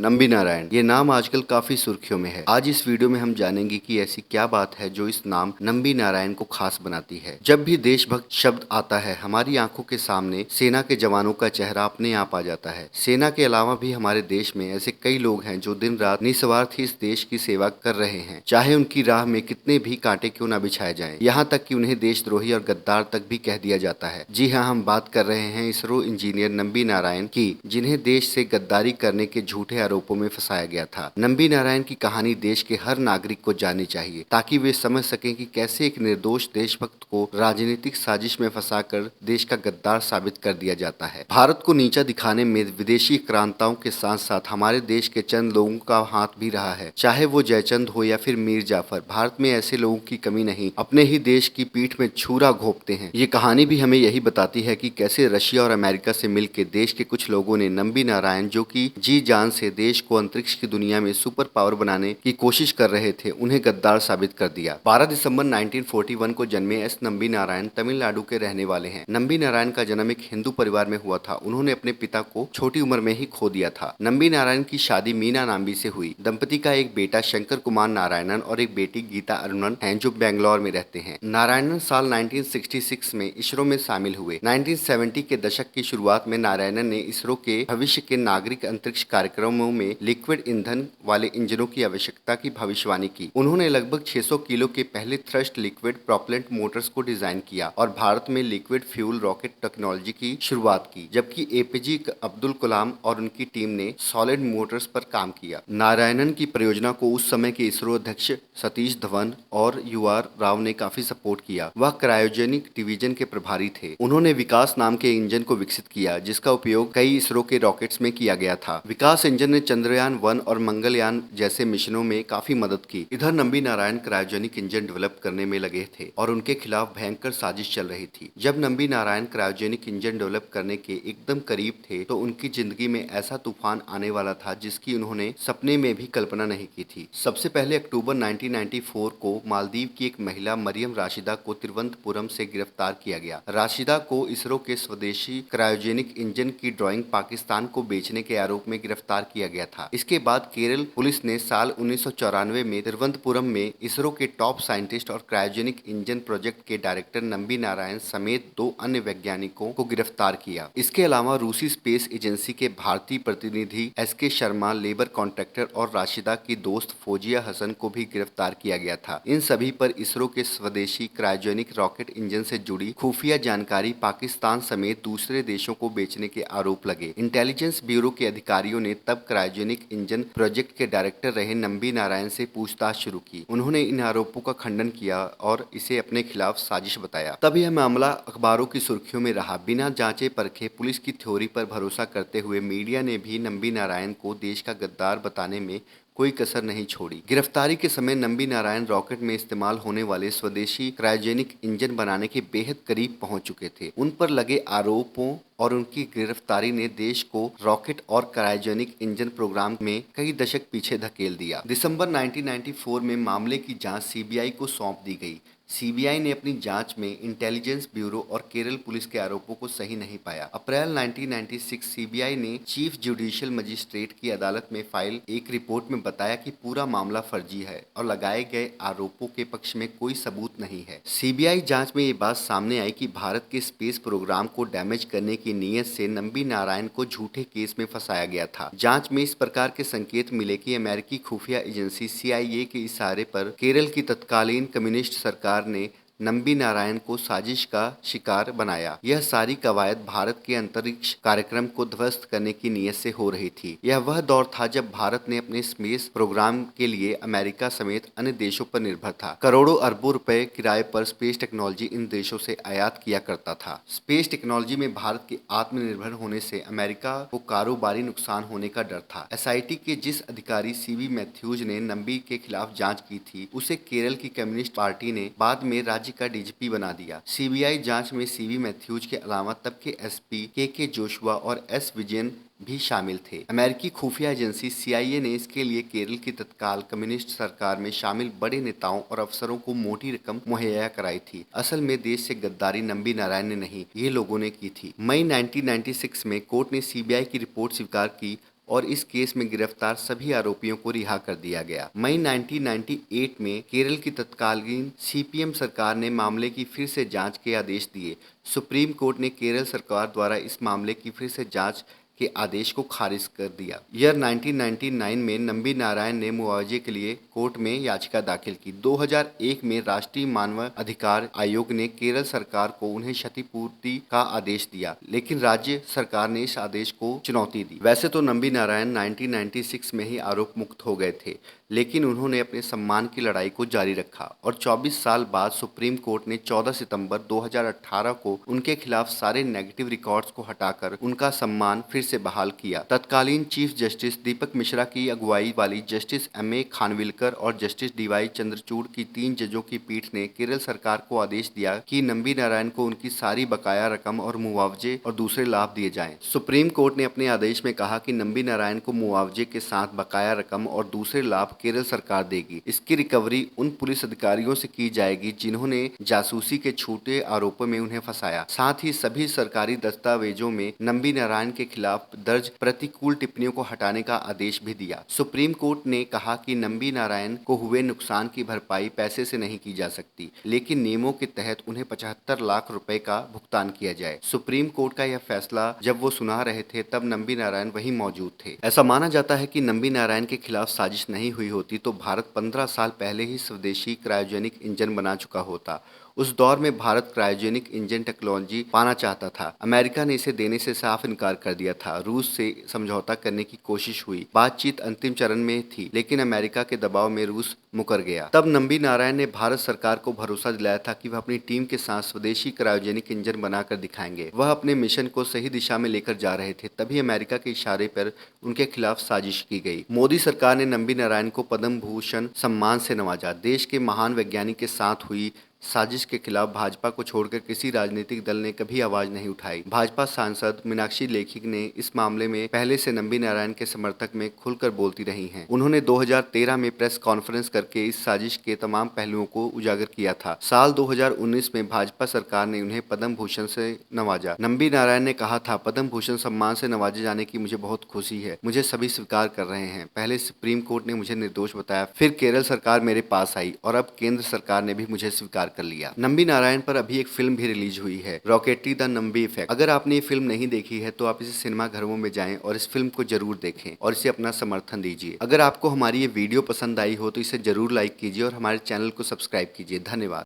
नंबी नारायण ये नाम आजकल काफी सुर्खियों में है। आज इस वीडियो में हम जानेंगे कि ऐसी क्या बात है जो इस नाम नंबी नारायण को खास बनाती है। जब भी देशभक्त शब्द आता है हमारी आंखों के सामने सेना के जवानों का चेहरा अपने आप आ जाता है। सेना के अलावा भी हमारे देश में ऐसे कई लोग हैं जो दिन रात निस्वार्थ इस देश की सेवा कर रहे हैं, चाहे उनकी राह में कितने भी कांटे क्यों न बिछाए जाएं। यहाँ तक कि उन्हें देशद्रोही और गद्दार तक भी कह दिया जाता है। जी हाँ, हम बात कर रहे हैं इसरो इंजीनियर नंबी नारायण की, जिन्हें देश से गद्दारी करने के झूठे आरोपों में फंसाया गया था। नंबी नारायण की कहानी देश के हर नागरिक को जाननी चाहिए ताकि वे समझ सकें कि कैसे एक निर्दोष देशभक्त को राजनीतिक साजिश में फंसाकर देश का गद्दार साबित कर दिया जाता है। भारत को नीचा दिखाने में विदेशी क्रांताओं के साथ साथ हमारे देश के चंद लोगों का हाथ भी रहा है, चाहे वो जयचंद हो या फिर मीर जाफर। भारत में ऐसे लोगों की कमी नहीं, अपने ही देश की पीठ में छुरा घोंपते हैं। ये कहानी भी हमें यही बताती है कि कैसे रशिया और अमेरिका से मिलकर देश के कुछ लोगों ने नंबी नारायण, जो कि जी जान से देश को अंतरिक्ष की दुनिया में सुपर पावर बनाने की कोशिश कर रहे थे, उन्हें गद्दार साबित कर दिया। 12 दिसंबर 1941 को जन्मे एस नंबी नारायण तमिलनाडु के रहने वाले हैं। नंबी नारायण का जन्म एक हिंदू परिवार में हुआ था। उन्होंने अपने पिता को छोटी उम्र में ही खो दिया था। नंबी नारायण की शादी मीना नाम्बी से हुई। दंपति का एक बेटा शंकर कुमार नारायणन और एक बेटी गीता अरुणन हैं, जो बेंगलोर में रहते हैं। नारायणन साल 1966 में इसरो में शामिल हुए। 1970 के दशक की शुरुआत में नारायणन ने इसरो के भविष्य के नागरिक अंतरिक्ष कार्यक्रमों में लिक्विड ईंधन वाले इंजनों की आवश्यकता की भविष्यवाणी की। उन्होंने लगभग 600 किलो के पहले थ्रस्ट लिक्विड प्रोपेलेंट मोटर्स को डिजाइन किया और भारत में लिक्विड फ्यूल रॉकेट टेक्नोलॉजी की शुरुआत की, जबकि एपीजे अब्दुल कलाम और उनकी टीम ने सॉलिड मोटर्स पर काम किया। नारायणन की परियोजना को उस समय के इसरो अध्यक्ष सतीश धवन और यूआर राव ने काफी सपोर्ट किया। वह क्रायोजेनिक डिवीजन के प्रभारी थे। उन्होंने विकास नाम के इंजन को विकसित किया, जिसका उपयोग कई इसरो के रॉकेट्स में किया गया था। विकास इंजन ने चंद्रयान 1 और मंगलयान जैसे मिशनों में काफी मदद की। इधर Nambi Narayan cryogenic engine develop करने में लगे थे और उनके खिलाफ भयंकर साजिश चल रही थी। जब Nambi Narayan cryogenic engine develop करने के एकदम करीब थे तो उनकी जिंदगी में ऐसा तूफान आने वाला था जिसकी उन्होंने सपने में भी कल्पना नहीं की थी। सबसे पहले अक्टूबर 1994 को मालदीव की एक महिला मरियम राशिदा को तिरुवनंतपुरम से गिरफ्तार किया गया। राशिदा को इसरो के स्वदेशी क्रायोजेनिक इंजन की ड्राइंग पाकिस्तान को बेचने के आरोप में गिरफ्तार किया गया था। इसके बाद केरल पुलिस ने साल 1994 में तिरुवनंतपुरम में इसरो के टॉप साइंटिस्ट और क्रायोजेनिक इंजन प्रोजेक्ट के डायरेक्टर नंबी नारायण समेत 2 अन्य वैज्ञानिकों को गिरफ्तार किया। इसके अलावा रूसी स्पेस एजेंसी के भारतीय प्रतिनिधि एसके शर्मा, लेबर कॉन्ट्रैक्टर और राशिदा की दोस्त फौजिया हसन को भी गिरफ्तार किया गया था। इन सभी पर इसरो के स्वदेशी क्रायोजेनिक रॉकेट इंजन से जुड़ी खुफिया जानकारी पाकिस्तान समेत दूसरे देशों को बेचने के आरोप लगे। इंटेलिजेंस ब्यूरो के अधिकारियों ने तब क्रायोजेनिक इंजन प्रोजेक्ट के डायरेक्टर रहे नंबी नारायण से पूछताछ शुरू की। उन्होंने इन आरोपों का खंडन किया और इसे अपने खिलाफ साजिश बताया। तब यह मामला अखबारों की सुर्खियों में रहा। बिना जांचे परखे पुलिस की थ्योरी पर भरोसा करते हुए मीडिया ने भी नंबी नारायण को देश का गद्दार बताने में कोई कसर नहीं छोड़ी। गिरफ्तारी के समय नंबी नारायण रॉकेट में इस्तेमाल होने वाले स्वदेशी क्रायोजेनिक इंजन बनाने के बेहद करीब पहुंच चुके थे। उन पर लगे आरोपों और उनकी गिरफ्तारी ने देश को रॉकेट और क्रायोजेनिक इंजन प्रोग्राम में कई दशक पीछे धकेल दिया। दिसंबर 1994 में मामले की जांच सीबीआई को सौंप दी गई। सीबीआई ने अपनी जांच में इंटेलिजेंस ब्यूरो और केरल पुलिस के आरोपों को सही नहीं पाया। अप्रैल 1996 सीबीआई ने चीफ जुडिशियल मजिस्ट्रेट की अदालत में फाइल एक रिपोर्ट में बताया कि पूरा मामला फर्जी है और लगाए गए आरोपों के पक्ष में कोई सबूत नहीं है। सीबीआई जांच में ये बात सामने आई कि भारत के स्पेस प्रोग्राम को डैमेज करने की नीयत से नंबी नारायण को झूठे केस में फंसाया गया था। जांच में इस प्रकार के संकेत मिले कि अमेरिकी खुफिया एजेंसी सीआईए के इशारे पर केरल की तत्कालीन कम्युनिस्ट सरकार ने नंबी नारायण को साजिश का शिकार बनाया। यह सारी कवायद भारत के अंतरिक्ष कार्यक्रम को ध्वस्त करने की नीयत से हो रही थी। यह वह दौर था जब भारत ने अपने स्पेस प्रोग्राम के लिए अमेरिका समेत अन्य देशों पर निर्भर था। करोड़ों अरबों रुपए किराए पर स्पेस टेक्नोलॉजी इन देशों से आयात किया करता था। स्पेस टेक्नोलॉजी में भारत के आत्मनिर्भर होने से अमेरिका को कारोबारी नुकसान होने का डर था। एसआईटी के जिस अधिकारी सीवी मैथ्यूज ने नंबी के खिलाफ जांच की थी, उसे केरल की कम्युनिस्ट पार्टी ने बाद में राज्य का डीजीपी बना दिया। सीबीआई जांच में सीवी मैथ्यूज के अलावा तब के एसपी के जोशुआ और एस विजयन भी शामिल थे। अमेरिकी खुफिया एजेंसी सीआईए ने इसके लिए केरल की तत्काल कम्युनिस्ट सरकार में शामिल बड़े नेताओं और अफसरों को मोटी रकम मुहैया कराई थी। असल में देश से गद्दारी नंबी नारायण ने नहीं, ये लोगों ने की थी। मई 1996 में कोर्ट ने सीबीआई की रिपोर्ट स्वीकार की और इस केस में गिरफ्तार सभी आरोपियों को रिहा कर दिया गया। मई 1998 में केरल की तत्कालीन सीपीएम सरकार ने मामले की फिर से जांच के आदेश दिए। सुप्रीम कोर्ट ने केरल सरकार द्वारा इस मामले की फिर से जांच के आदेश को खारिज कर दिया। ईयर 1999 में नंबी नारायण ने मुआवजे के लिए कोर्ट में याचिका दाखिल की। 2001 में राष्ट्रीय मानव अधिकार आयोग ने केरल सरकार को उन्हें क्षतिपूर्ति का आदेश दिया, लेकिन राज्य सरकार ने इस आदेश को चुनौती दी। वैसे तो नंबी नारायण 1996 में ही आरोप मुक्त हो गए थे, लेकिन उन्होंने अपने सम्मान की लड़ाई को जारी रखा और 24 साल बाद सुप्रीम कोर्ट ने 14 सितंबर 2018 को उनके खिलाफ सारे नेगेटिव रिकॉर्ड्स को हटाकर उनका सम्मान फिर से बहाल किया। तत्कालीन चीफ जस्टिस दीपक मिश्रा की अगुवाई वाली जस्टिस एम.ए. खानविलकर और जस्टिस डी.वाई. चंद्रचूड़ की 3 जजों की पीठ ने केरल सरकार को आदेश दिया कि नंबी नारायण को उनकी सारी बकाया रकम और मुआवजे और दूसरे लाभ दिए जाएं। सुप्रीम कोर्ट ने अपने आदेश में कहा कि नंबी नारायण को मुआवजे के साथ बकाया रकम और दूसरे लाभ केरल सरकार देगी। इसकी रिकवरी उन पुलिस अधिकारियों से की जाएगी जिन्होंने जासूसी के झूठे आरोपों में उन्हें फंसाया। साथ ही सभी सरकारी दस्तावेजों में नंबी नारायण के खिलाफ दर्ज प्रतिकूल टिप्पणियों को हटाने का आदेश भी दिया। सुप्रीम कोर्ट ने कहा कि नंबी नारायण को हुए नुकसान की भरपाई पैसे से नहीं की जा सकती, लेकिन नियमों के तहत उन्हें 75 लाख रुपए का भुगतान किया जाए। सुप्रीम कोर्ट का यह फैसला जब वो सुना रहे थे तब नंबी नारायण वहीं मौजूद थे। ऐसा माना जाता है कि नंबी नारायण के खिलाफ साजिश नहीं हुई होती तो भारत 15 साल पहले ही स्वदेशी क्रायोजेनिक इंजन बना चुका होता। उस दौर में भारत क्रायोजेनिक इंजन टेक्नोलॉजी पाना चाहता था। अमेरिका ने इसे देने से साफ इनकार कर दिया था। रूस से समझौता करने की कोशिश हुई। बातचीत अंतिम चरण में थी, लेकिन अमेरिका के दबाव में रूस मुकर गया। तब नंबी नारायण ने भारत सरकार को भरोसा दिलाया था कि वह अपनी टीम के साथ स्वदेशी क्रायोजेनिक इंजन बनाकर दिखाएंगे। वह अपने मिशन को सही दिशा में लेकर जा रहे थे, तभी अमेरिका के इशारे पर उनके खिलाफ साजिश की गई। मोदी सरकार ने नंबी नारायण को पद्म भूषण सम्मान से नवाजा। देश के महान वैज्ञानिक के साथ हुई साजिश के खिलाफ भाजपा को छोड़कर किसी राजनीतिक दल ने कभी आवाज नहीं उठाई। भाजपा सांसद मीनाक्षी लेखी ने इस मामले में पहले से नंबी नारायण के समर्थक में खुलकर बोलती रही हैं। उन्होंने 2013 में प्रेस कॉन्फ्रेंस करके इस साजिश के तमाम पहलुओं को उजागर किया था। साल 2019 में भाजपा सरकार ने उन्हें पद्म भूषण से नवाजा। नंबी नारायण ने कहा था, पद्म भूषण सम्मान से नवाजे जाने की मुझे बहुत खुशी है। मुझे सभी स्वीकार कर रहे हैं। पहले सुप्रीम कोर्ट ने मुझे निर्दोष बताया, फिर केरल सरकार मेरे पास आई और अब केंद्र सरकार ने भी मुझे स्वीकार कर लिया। नंबी नारायण पर अभी एक फिल्म भी रिलीज हुई है, रॉकेटरी द नंबी इफेक्ट। अगर आपने ये फिल्म नहीं देखी है तो आप इसे सिनेमा घरों में जाएं और इस फिल्म को जरूर देखें और इसे अपना समर्थन दीजिए। अगर आपको हमारी ये वीडियो पसंद आई हो तो इसे जरूर लाइक कीजिए और हमारे चैनल को सब्सक्राइब कीजिए। धन्यवाद।